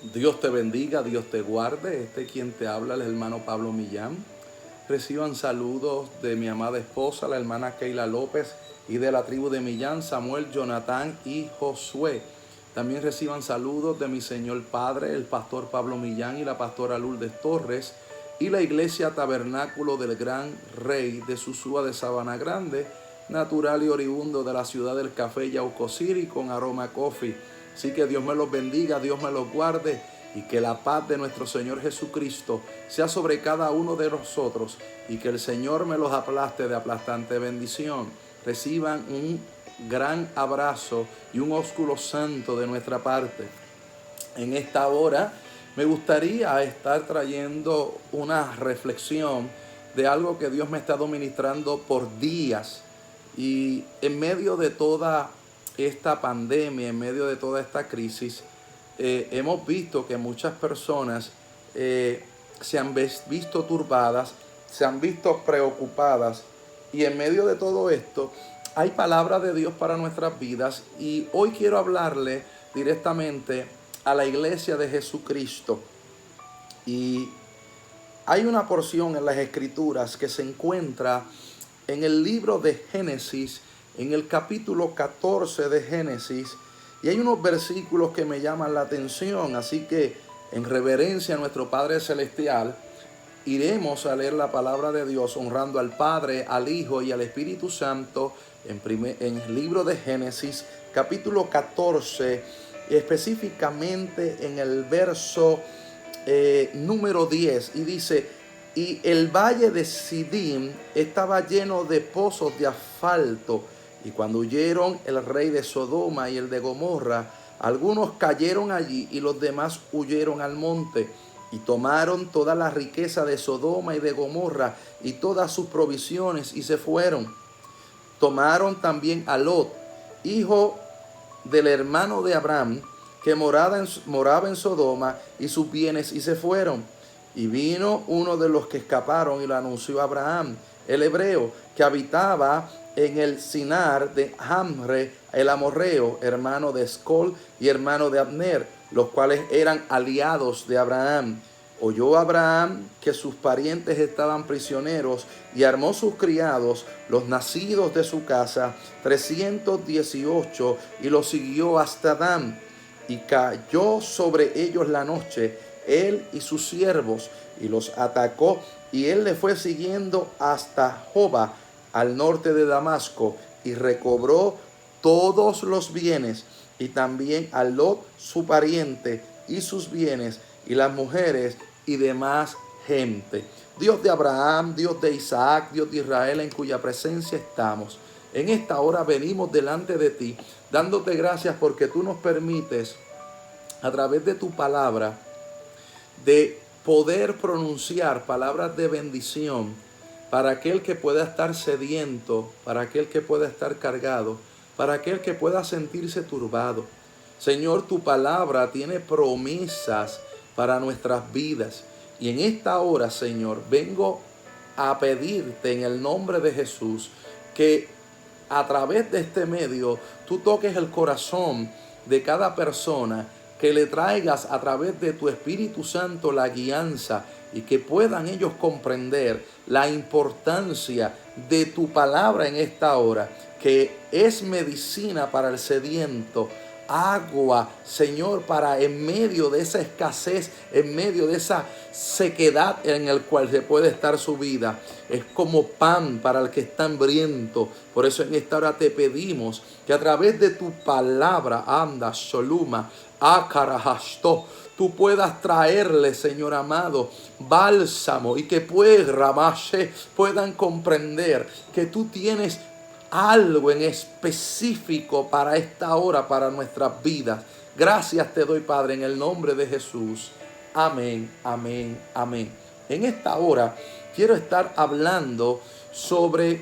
Dios te bendiga, Dios te guarde. Quien te habla, el hermano Pablo Millán. Reciban saludos de mi amada esposa, la hermana Keila López, y de la tribu de Millán, Samuel, Jonatán y Josué. También reciban saludos de mi señor padre, el pastor Pablo Millán y la pastora Lourdes Torres, y la iglesia Tabernáculo del Gran Rey de Susúa de Sabana Grande, natural y oriundo de la ciudad del café Yauco City con aroma coffee. Así que Dios me los bendiga, Dios me los guarde, y que la paz de nuestro Señor Jesucristo sea sobre cada uno de nosotros, y que el Señor me los aplaste de aplastante bendición. Reciban un gran abrazo y un ósculo santo de nuestra parte. En esta hora me gustaría estar trayendo una reflexión de algo que Dios me ha estado ministrando por días, y en medio de toda esta pandemia, en medio de toda esta crisis, hemos visto que muchas personas se han visto turbadas, se han visto preocupadas, y en medio de todo esto hay palabra de Dios para nuestras vidas, y hoy quiero hablarle directamente a la iglesia de Jesucristo. Y hay una porción en las Escrituras que se encuentra en el libro de Génesis, en el capítulo 14 de Génesis, y hay unos versículos que me llaman la atención, así que en reverencia a nuestro Padre Celestial, iremos a leer la palabra de Dios honrando al Padre, al Hijo y al Espíritu Santo en el libro de Génesis, capítulo 14, específicamente en el verso número 10, y dice: y el valle de Sidim estaba lleno de pozos de asfalto, y cuando huyeron el rey de Sodoma y el de Gomorra, algunos cayeron allí y los demás huyeron al monte, y tomaron toda la riqueza de Sodoma y de Gomorra y todas sus provisiones y se fueron. Tomaron también a Lot, hijo del hermano de Abraham, que moraba en Sodoma, y sus bienes y se fueron. Y vino uno de los que escaparon y lo anunció a Abraham, el hebreo, que habitaba en el Sinar de Hamre, el amorreo, hermano de Escol y hermano de Abner, los cuales eran aliados de Abraham. Oyó Abraham que sus parientes estaban prisioneros, y armó sus criados, los nacidos de su casa, 318, y los siguió hasta Dan. Y cayó sobre ellos la noche, él y sus siervos, y los atacó, y él le fue siguiendo hasta Joba, al norte de Damasco, y recobró todos los bienes, y también a Lot su pariente, y sus bienes, y las mujeres, y demás gente. Dios de Abraham, Dios de Isaac, Dios de Israel, en cuya presencia estamos, en esta hora venimos delante de ti, dándote gracias porque tú nos permites, a través de tu palabra, de poder pronunciar palabras de bendición para aquel que pueda estar sediento, para aquel que pueda estar cargado, para aquel que pueda sentirse turbado. Señor, tu palabra tiene promesas para nuestras vidas, y en esta hora, Señor, vengo a pedirte en el nombre de Jesús que a través de este medio tú toques el corazón de cada persona, que le traigas a través de tu Espíritu Santo la guianza, y que puedan ellos comprender la importancia de tu palabra en esta hora, que es medicina para el sediento, agua, Señor, para en medio de esa escasez, en medio de esa sequedad en el cual se puede estar su vida. Es como pan para el que está hambriento. Por eso en esta hora te pedimos que a través de tu palabra, anda, Sholuma, Akarahasto, tú puedas traerle, Señor amado, bálsamo, y que puedan comprender que tú tienes algo en específico para esta hora, para nuestras vidas. Gracias te doy, Padre, en el nombre de Jesús. Amén, amén, amén. En esta hora quiero estar hablando sobre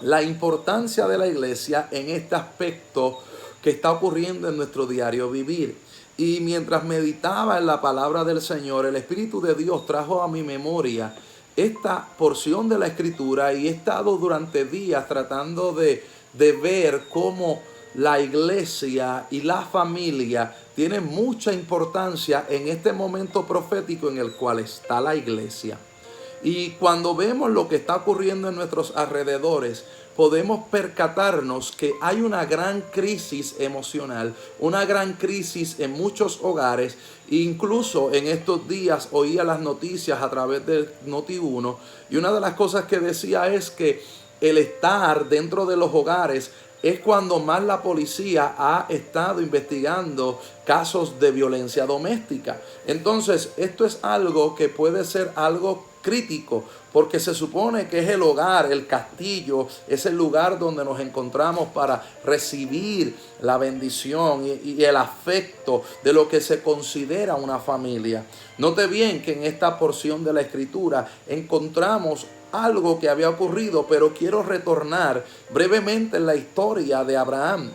la importancia de la iglesia en este aspecto que está ocurriendo en nuestro diario vivir. Y mientras meditaba en la palabra del Señor, el Espíritu de Dios trajo a mi memoria esta porción de la Escritura, y he estado durante días tratando de ver cómo la iglesia y la familia tienen mucha importancia en este momento profético en el cual está la iglesia. Y cuando vemos lo que está ocurriendo en nuestros alrededores, podemos percatarnos que hay una gran crisis emocional, una gran crisis en muchos hogares. Incluso en estos días oía las noticias a través de Noti1 y una de las cosas que decía es que el estar dentro de los hogares es cuando más la policía ha estado investigando casos de violencia doméstica. Entonces, esto es algo que puede ser algo crítico, porque se supone que es el hogar, el castillo, es el lugar donde nos encontramos para recibir la bendición y el afecto de lo que se considera una familia. Note bien que en esta porción de la Escritura encontramos algo que había ocurrido, pero quiero retornar brevemente en la historia de Abraham.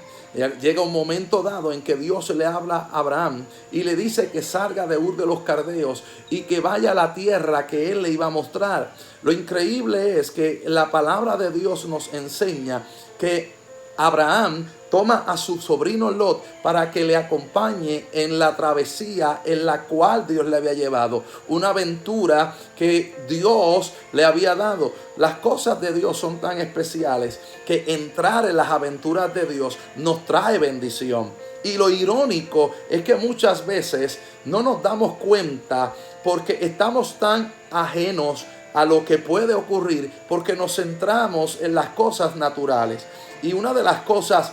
Llega un momento dado en que Dios le habla a Abraham y le dice que salga de Ur de los Caldeos y que vaya a la tierra que él le iba a mostrar. Lo increíble es que la palabra de Dios nos enseña que Abraham toma a su sobrino Lot para que le acompañe en la travesía en la cual Dios le había llevado. Una aventura que Dios le había dado. Las cosas de Dios son tan especiales que entrar en las aventuras de Dios nos trae bendición. Y lo irónico es que muchas veces no nos damos cuenta porque estamos tan ajenos a lo que puede ocurrir porque nos centramos en las cosas naturales. Y una de las cosas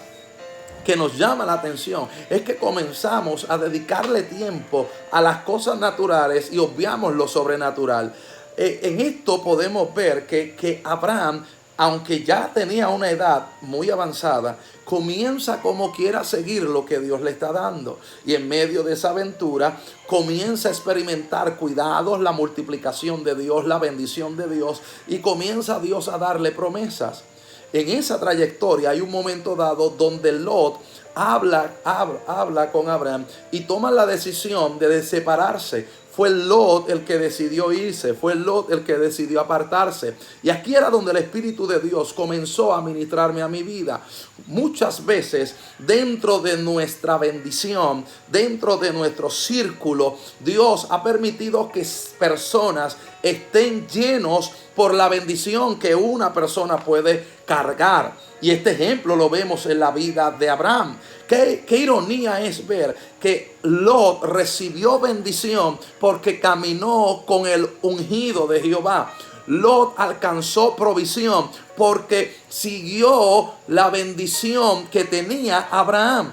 que nos llama la atención es que comenzamos a dedicarle tiempo a las cosas naturales y obviamos lo sobrenatural. En esto podemos ver que Abraham, aunque ya tenía una edad muy avanzada, comienza como quiera a seguir lo que Dios le está dando. Y en medio de esa aventura comienza a experimentar cuidados, la multiplicación de Dios, la bendición de Dios, y comienza Dios a darle promesas. En esa trayectoria hay un momento dado donde Lot habla con Abraham y toma la decisión de separarse. Fue Lot el que decidió irse, fue Lot el que decidió apartarse. Y aquí era donde el Espíritu de Dios comenzó a ministrarme a mi vida. Muchas veces dentro de nuestra bendición, dentro de nuestro círculo, Dios ha permitido que personas estén llenos por la bendición que una persona puede cargar. Y este ejemplo lo vemos en la vida de Abraham. Qué ironía es ver que Lot recibió bendición porque caminó con el ungido de Jehová. Lot alcanzó provisión porque siguió la bendición que tenía Abraham.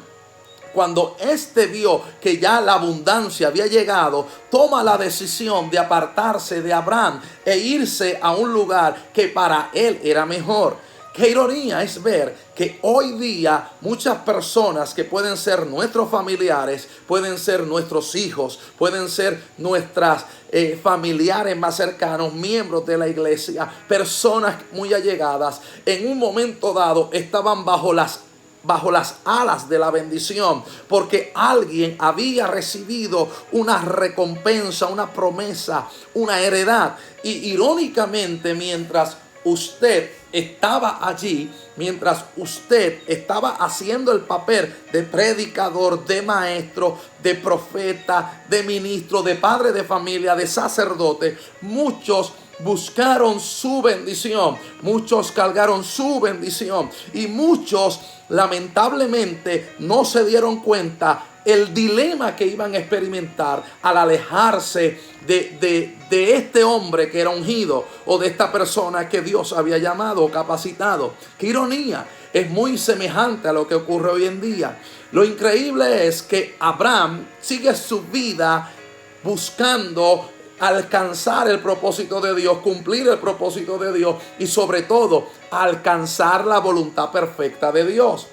Cuando éste vio que ya la abundancia había llegado, toma la decisión de apartarse de Abraham e irse a un lugar que para él era mejor. Qué ironía es ver que hoy día muchas personas que pueden ser nuestros familiares, pueden ser nuestros hijos, pueden ser nuestras familiares más cercanos, miembros de la iglesia, personas muy allegadas, en un momento dado estaban bajo las alas de la bendición, porque alguien había recibido una recompensa, una promesa, una heredad. Y irónicamente, mientras usted estaba allí, mientras usted estaba haciendo el papel de predicador, de maestro, de profeta, de ministro, de padre de familia, de sacerdote, muchos buscaron su bendición, muchos cargaron su bendición y muchos lamentablemente no se dieron cuenta el dilema que iban a experimentar al alejarse de este hombre que era ungido o de esta persona que Dios había llamado o capacitado. Qué ironía, es muy semejante a lo que ocurre hoy en día. Lo increíble es que Abraham sigue su vida buscando alcanzar el propósito de Dios, cumplir el propósito de Dios y sobre todo alcanzar la voluntad perfecta de Dios.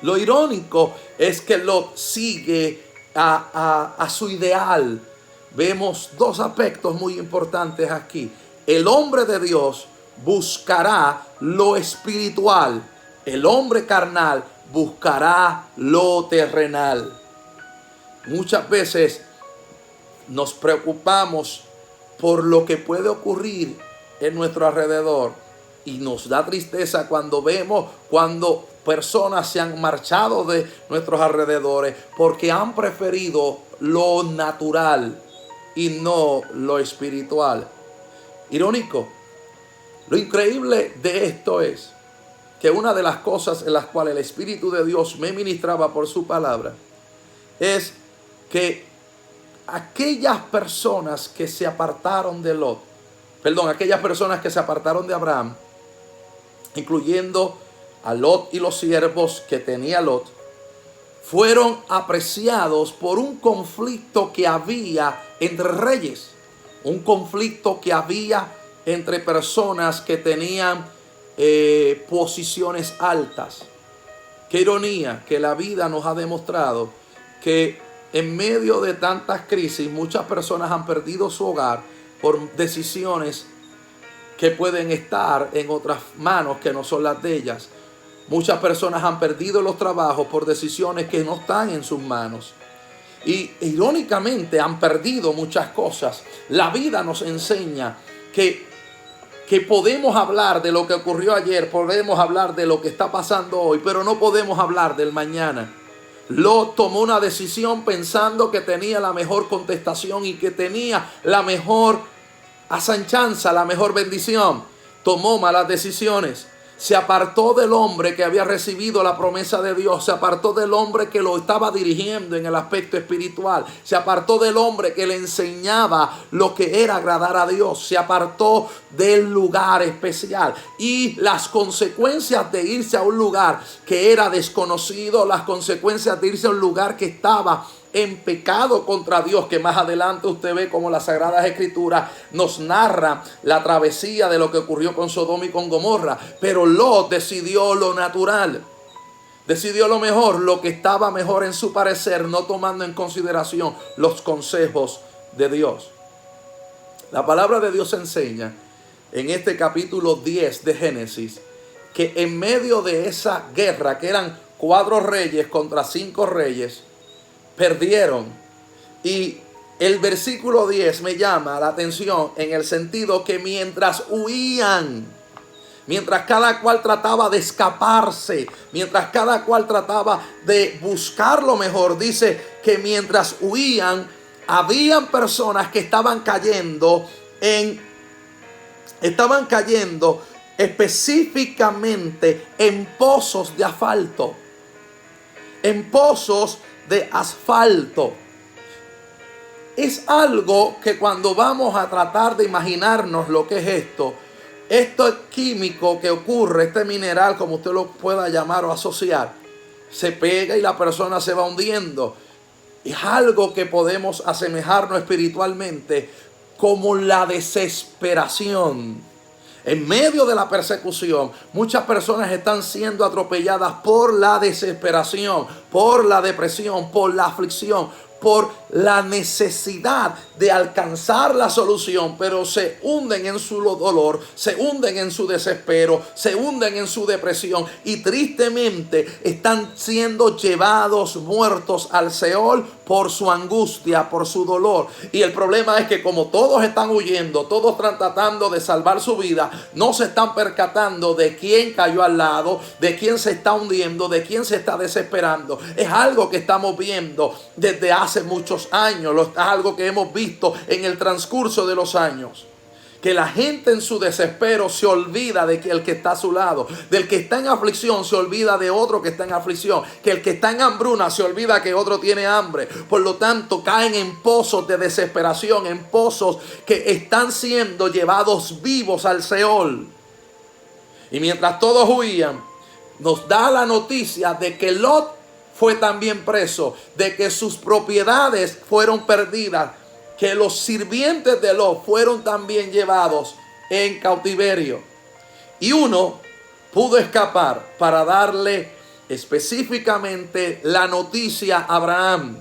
Lo irónico es que Lot sigue a su ideal. Vemos dos aspectos muy importantes aquí. El hombre de Dios buscará lo espiritual. El hombre carnal buscará lo terrenal. Muchas veces nos preocupamos por lo que puede ocurrir en nuestro alrededor y nos da tristeza cuando vemos, cuando personas se han marchado de nuestros alrededores porque han preferido lo natural y no lo espiritual. Irónico. Lo increíble de esto es que una de las cosas en las cuales el Espíritu de Dios me ministraba por su palabra es que aquellas personas que se apartaron de aquellas personas que se apartaron de Abraham, incluyendo a Lot y los siervos que tenía Lot, fueron apreciados por un conflicto que había entre reyes, un conflicto que había entre personas que tenían posiciones altas. Qué ironía que la vida nos ha demostrado que en medio de tantas crisis muchas personas han perdido su hogar por decisiones que pueden estar en otras manos que no son las de ellas. Muchas personas han perdido los trabajos por decisiones que no están en sus manos. Y irónicamente han perdido muchas cosas. La vida nos enseña que podemos hablar de lo que ocurrió ayer, podemos hablar de lo que está pasando hoy, pero no podemos hablar del mañana. Lot tomó una decisión pensando que tenía la mejor contestación y que tenía la mejor asanchanza, la mejor bendición. Tomó malas decisiones. Se apartó del hombre que había recibido la promesa de Dios. Se apartó del hombre que lo estaba dirigiendo en el aspecto espiritual. Se apartó del hombre que le enseñaba lo que era agradar a Dios. Se apartó del lugar especial. Y las consecuencias de irse a un lugar que era desconocido, las consecuencias de irse a un lugar que estaba en pecado contra Dios, que más adelante usted ve como las Sagradas Escrituras nos narra la travesía de lo que ocurrió con Sodoma y con Gomorra. Pero Lot decidió lo natural, decidió lo mejor, lo que estaba mejor en su parecer, no tomando en consideración los consejos de Dios. La palabra de Dios enseña en este capítulo 10 de Génesis que en medio de esa guerra, que eran 4 reyes contra 5 reyes, perdieron. Y el versículo 10 me llama la atención en el sentido que mientras huían, mientras cada cual trataba de escaparse, mientras cada cual trataba de buscar lo mejor, dice que mientras huían, habían personas que estaban cayendo específicamente en pozos de asfalto. En pozos de asfalto. Es algo que cuando vamos a tratar de imaginarnos lo que es esto es químico que ocurre, este mineral, como usted lo pueda llamar o asociar, se pega y la persona se va hundiendo. Es algo que podemos asemejarnos espiritualmente como la desesperación. En medio de la persecución, muchas personas están siendo atropelladas por la desesperación, por la depresión, por la aflicción, por la necesidad de alcanzar la solución, pero se hunden en su dolor, se hunden en su desespero, se hunden en su depresión y tristemente están siendo llevados muertos al Seol por su angustia, por su dolor. Y el problema es que como todos están huyendo, todos están tratando de salvar su vida, no se están percatando de quién cayó al lado, de quién se está hundiendo, de quién se está desesperando. Es algo que estamos viendo desde hace muchos años, es algo que hemos visto en el transcurso de los años. Que la gente en su desespero se olvida de que el que está a su lado, del que está en aflicción se olvida de otro que está en aflicción, que el que está en hambruna se olvida que otro tiene hambre. Por lo tanto, caen en pozos de desesperación, en pozos que están siendo llevados vivos al Seol. Y mientras todos huían, nos da la noticia de que Lot fue también preso, de que sus propiedades fueron perdidas, que los sirvientes de Lot fueron también llevados en cautiverio. Y uno pudo escapar para darle específicamente la noticia a Abraham.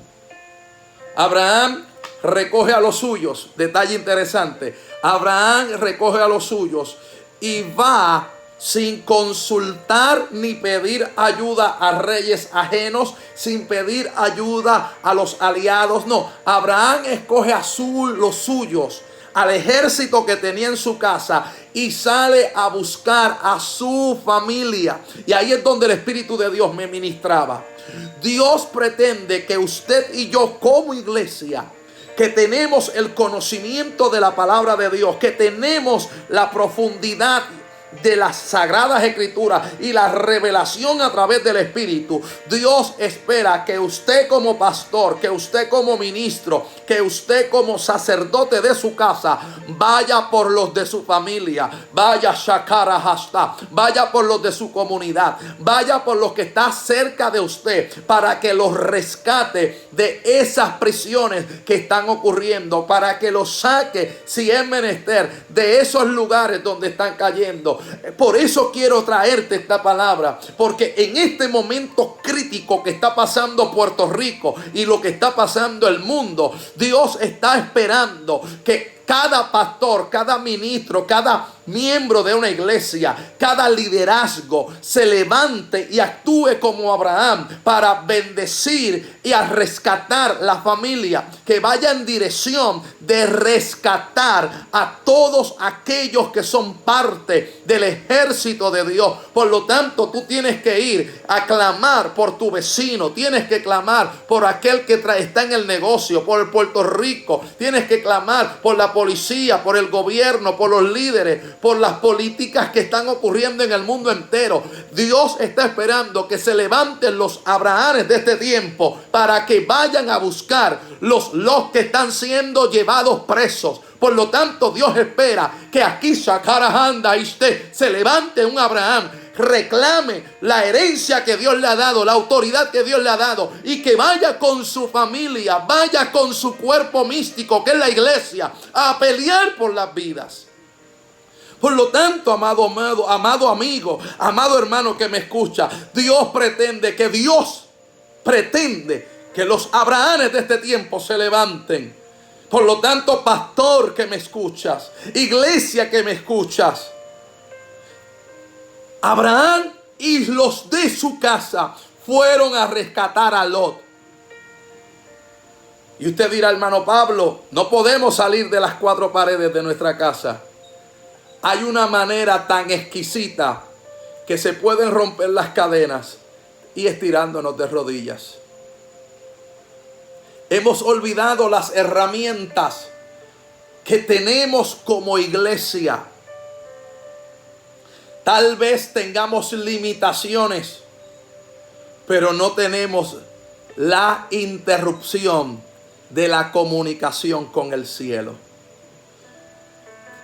Abraham recoge a los suyos, detalle interesante. Abraham recoge a los suyos y va sin consultar ni pedir ayuda a reyes ajenos, sin pedir ayuda a los aliados. No, Abraham escoge a los suyos, al ejército que tenía en su casa y sale a buscar a su familia. Y ahí es donde el Espíritu de Dios me ministraba. Dios pretende que usted y yo como iglesia, que tenemos el conocimiento de la palabra de Dios, que tenemos la profundidad de las sagradas escrituras y la revelación a través del Espíritu, Dios espera que usted como pastor, que usted como ministro, que usted como sacerdote de su casa, vaya por los de su familia, vaya Shakara Hashta, vaya por los de su comunidad, vaya por los que está cerca de usted, para que los rescate de esas prisiones que están ocurriendo, para que los saque, si es menester, de esos lugares donde están cayendo. Por eso quiero traerte esta palabra, porque en este momento crítico que está pasando Puerto Rico y lo que está pasando el mundo, Dios está esperando que cada pastor, cada ministro, cada miembro de una iglesia, cada liderazgo se levante y actúe como Abraham para bendecir y a rescatar la familia, que vaya en dirección de rescatar a todos aquellos que son parte del ejército de Dios. Por lo tanto, tú tienes que ir a clamar por tu vecino, tienes que clamar por aquel que está en el negocio, por el Puerto Rico, tienes que clamar por la policía, por el gobierno, por los líderes, por las políticas que están ocurriendo en el mundo entero. Dios está esperando que se levanten los Abrahames de este tiempo para que vayan a buscar los que están siendo llevados presos. Por lo tanto, Dios espera que aquí Shakarahanda se levante un Abraham, reclame la herencia que Dios le ha dado, la autoridad que Dios le ha dado, y que vaya con su familia, vaya con su cuerpo místico, que es la iglesia, a pelear por las vidas. Por lo tanto, amado amigo, amado hermano que me escucha, Dios pretende que los Abrahames de este tiempo se levanten. Por lo tanto, pastor que me escuchas, iglesia que me escuchas, Abraham y los de su casa fueron a rescatar a Lot. Y usted dirá, hermano Pablo, no podemos salir de las cuatro paredes de nuestra casa. Hay una manera tan exquisita que se pueden romper las cadenas y estirándonos de rodillas. Hemos olvidado las herramientas que tenemos como iglesia. Tal vez tengamos limitaciones, pero no tenemos la interrupción de la comunicación con el cielo.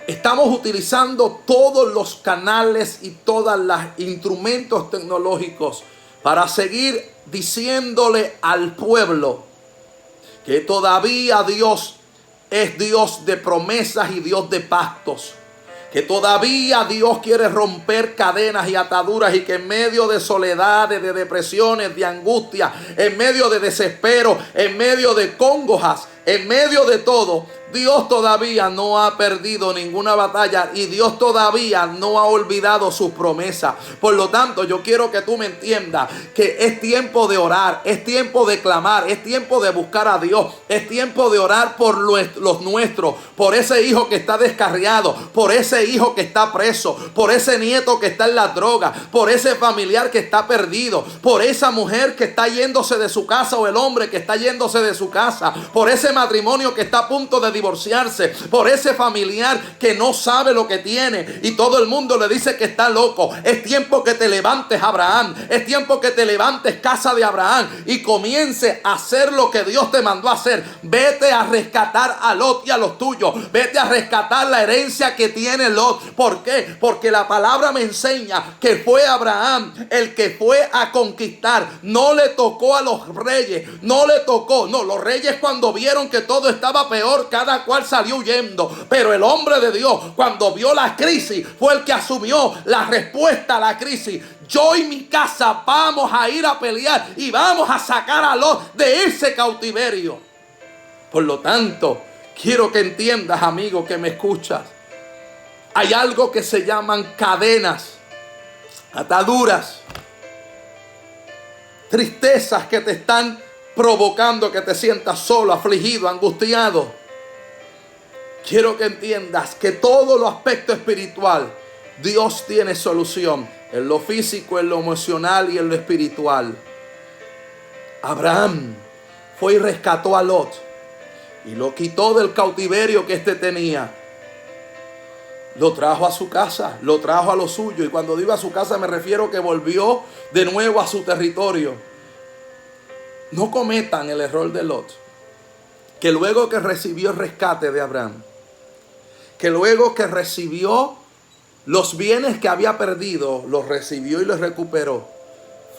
Estamos utilizando todos los canales y todos los instrumentos tecnológicos para seguir diciéndole al pueblo que todavía Dios es Dios de promesas y Dios de pactos. Que todavía Dios quiere romper cadenas y ataduras, y que en medio de soledades, de depresiones, de angustia, en medio de desespero, en medio de congojas, en medio de todo, Dios todavía no ha perdido ninguna batalla y Dios todavía no ha olvidado sus promesas. Por lo tanto, yo quiero que tú me entiendas que es tiempo de orar, es tiempo de clamar, es tiempo de buscar a Dios, es tiempo de orar por los nuestros, por ese hijo que está descarriado, por ese hijo que está preso, por ese nieto que está en la droga, por ese familiar que está perdido, por esa mujer que está yéndose de su casa o el hombre que está yéndose de su casa, por ese matrimonio que está a punto de divorciarse, por ese familiar que no sabe lo que tiene y todo el mundo le dice que está loco. Es tiempo que te levantes, Abraham. Es tiempo que te levantes, casa de Abraham, y comience a hacer lo que Dios te mandó a hacer. Vete a rescatar a Lot y a los tuyos. Vete a rescatar la herencia que tiene Lot. ¿Por qué? Porque la palabra me enseña que fue Abraham el que fue a conquistar. No le tocó a los reyes, no le tocó. No, los reyes cuando vieron que todo estaba peor, cada cual salió huyendo. Pero el hombre de Dios, cuando vio la crisis, fue el que asumió la respuesta a la crisis. Yo y mi casa vamos a ir a pelear y vamos a sacar a Lot de ese cautiverio. Por lo tanto, quiero que entiendas, amigo, que me escuchas. Hay algo que se llaman cadenas, ataduras, tristezas que te están provocando que te sientas solo, afligido, angustiado. quiero que entiendas que todo lo aspecto espiritual, Dios tiene solución. En lo físico, en lo emocional y en lo espiritual. Abraham fue y rescató a Lot y lo quitó del cautiverio que éste tenía. Lo trajo a su casa, lo trajo a lo suyo. Y cuando digo a su casa me refiero que volvió de nuevo a su territorio. No cometan el error de Lot, que luego que recibió el rescate de Abraham, que luego que recibió los bienes que había perdido, los recibió y los recuperó,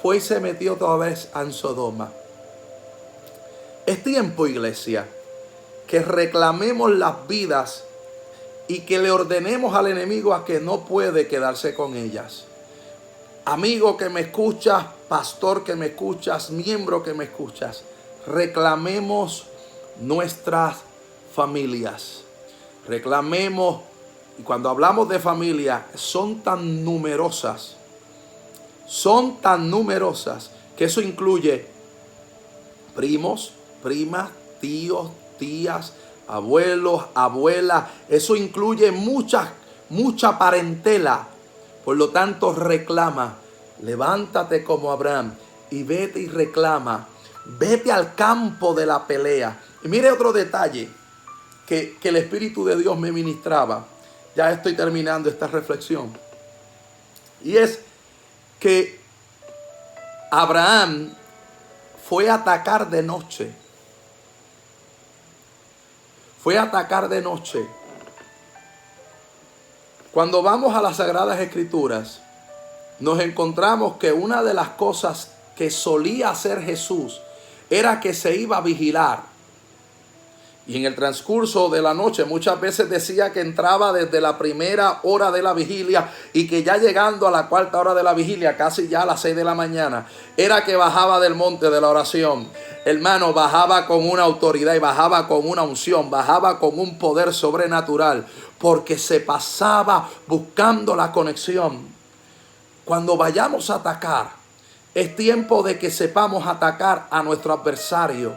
fue y se metió otra vez en Sodoma. Es tiempo, iglesia, que reclamemos las vidas y que le ordenemos al enemigo a que no puede quedarse con ellas. Amigo que me escuchas, pastor que me escuchas, miembro que me escuchas, reclamemos nuestras familias. Reclamemos, y cuando hablamos de familia, son tan numerosas que eso incluye primos, primas, tíos, tías, abuelos, abuelas. Eso incluye mucha parentela. Por lo tanto, reclama. Levántate como Abraham y vete y reclama. Vete al campo de la pelea. Y mire otro detalle que el Espíritu de Dios me ministraba. Ya estoy terminando esta reflexión. Y es que Abraham fue a atacar de noche. Fue a atacar de noche. Cuando vamos a las Sagradas Escrituras, nos encontramos que una de las cosas que solía hacer Jesús era que se iba a vigilar. Y en el transcurso de la noche muchas veces decía que entraba desde la primera hora de la vigilia y que ya llegando a la cuarta hora de la vigilia, casi ya a las 6 de la mañana, era que bajaba del monte de la oración. Hermano, bajaba con una autoridad y bajaba con una unción, bajaba con un poder sobrenatural, porque se pasaba buscando la conexión. Cuando vayamos a atacar, es tiempo de que sepamos atacar a nuestro adversario.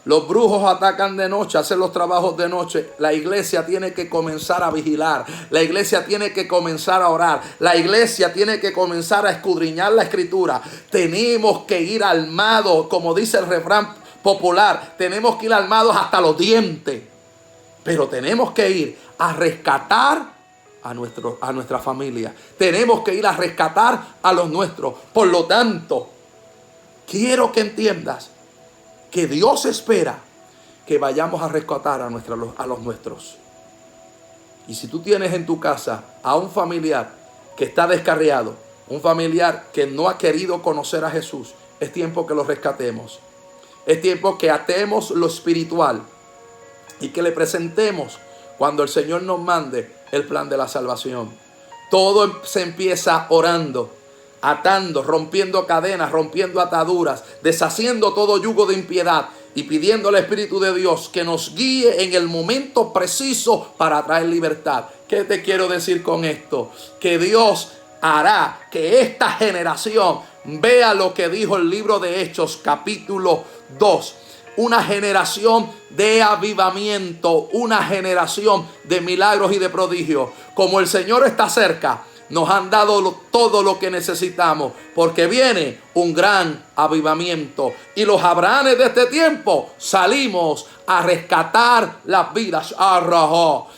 Los brujos atacan de noche, hacen los trabajos de noche. La iglesia tiene que comenzar a vigilar. La iglesia tiene que comenzar a orar. La iglesia tiene que comenzar a escudriñar la escritura. Tenemos que ir armados, como dice el refrán popular. Tenemos que ir armados hasta los dientes. Pero tenemos que ir a rescatar a nuestra familia. Tenemos que ir a rescatar a los nuestros. Por lo tanto, quiero que entiendas que Dios espera que vayamos a rescatar a los nuestros. Y si tú tienes en tu casa a un familiar que está descarriado, un familiar que no ha querido conocer a Jesús, es tiempo que lo rescatemos. Es tiempo que atemos lo espiritual y que le presentemos cuando el Señor nos mande el plan de la salvación. Todo se empieza orando, atando, rompiendo cadenas, rompiendo ataduras, deshaciendo todo yugo de impiedad y pidiendo al Espíritu de Dios que nos guíe en el momento preciso para traer libertad. ¿Qué te quiero decir con esto? Que Dios hará que esta generación vea lo que dijo el libro de Hechos, capítulo 2. Una generación de avivamiento, una generación de milagros y de prodigios. Como el Señor está cerca, nos han dado todo lo que necesitamos, porque viene un gran avivamiento. Y los Abrahames de este tiempo salimos a rescatar las vidas.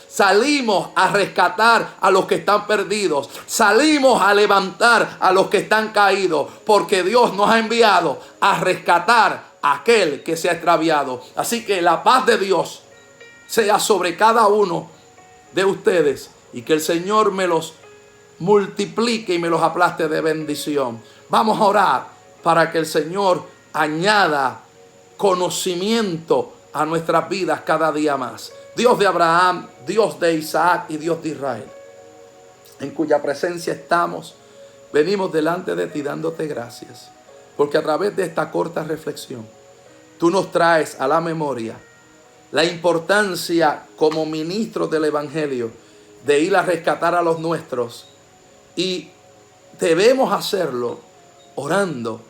Salimos a rescatar a los que están perdidos. Salimos a levantar a los que están caídos, porque Dios nos ha enviado a rescatar a aquel que se ha extraviado. Así que la paz de Dios sea sobre cada uno de ustedes y que el Señor me los multiplique y me los aplaste de bendición. Vamos a orar para que el Señor añada conocimiento a nuestras vidas cada día más. Dios de Abraham, Dios de Isaac y Dios de Israel, en cuya presencia estamos, venimos delante de ti dándote gracias, porque a través de esta corta reflexión, tú nos traes a la memoria la importancia como ministros del Evangelio de ir a rescatar a los nuestros. Y debemos hacerlo orando,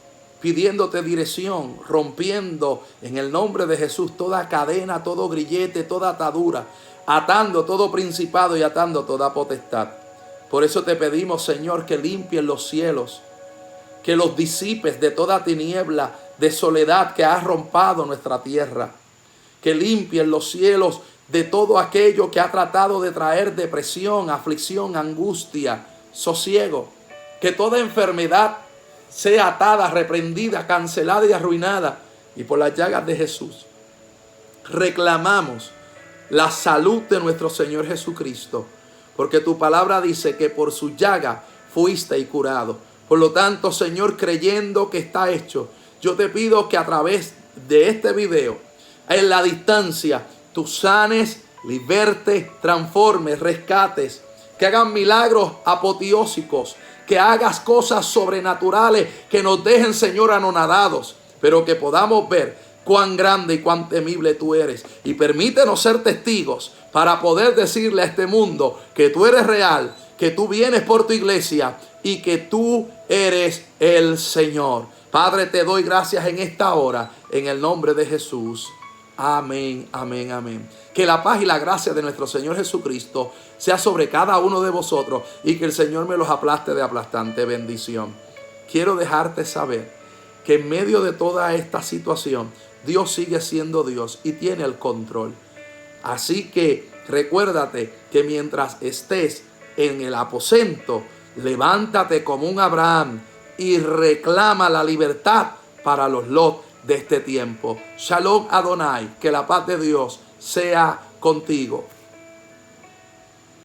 pidiéndote dirección, rompiendo en el nombre de Jesús toda cadena, todo grillete, toda atadura, atando todo principado y atando toda potestad. Por eso te pedimos, Señor, que limpies los cielos, que los disipes de toda tiniebla de soledad que ha rompado nuestra tierra, que limpies los cielos de todo aquello que ha tratado de traer depresión, aflicción, angustia, sosiego, que toda enfermedad sea atada, reprendida, cancelada y arruinada. Y por las llagas de Jesús reclamamos la salud de nuestro Señor Jesucristo, porque tu palabra dice que por su llaga fuiste y curado. Por lo tanto, Señor, creyendo que está hecho, yo te pido que a través de este video, en la distancia, tú sanes, libertes, transformes, rescates, que hagan milagros apoteósicos, que hagas cosas sobrenaturales que nos dejen, Señor, anonadados, pero que podamos ver cuán grande y cuán temible tú eres. Y permítenos ser testigos para poder decirle a este mundo que tú eres real, que tú vienes por tu iglesia y que tú eres el Señor. Padre, te doy gracias en esta hora, en el nombre de Jesús. Amén, amén, amén. Que la paz y la gracia de nuestro Señor Jesucristo sea sobre cada uno de vosotros y que el Señor me los aplaste de aplastante bendición. Quiero dejarte saber que en medio de toda esta situación, Dios sigue siendo Dios y tiene el control. Así que recuérdate que mientras estés en el aposento, levántate como un Abraham y reclama la libertad para los Lot de este tiempo. Shalom Adonai, que la paz de Dios sea contigo.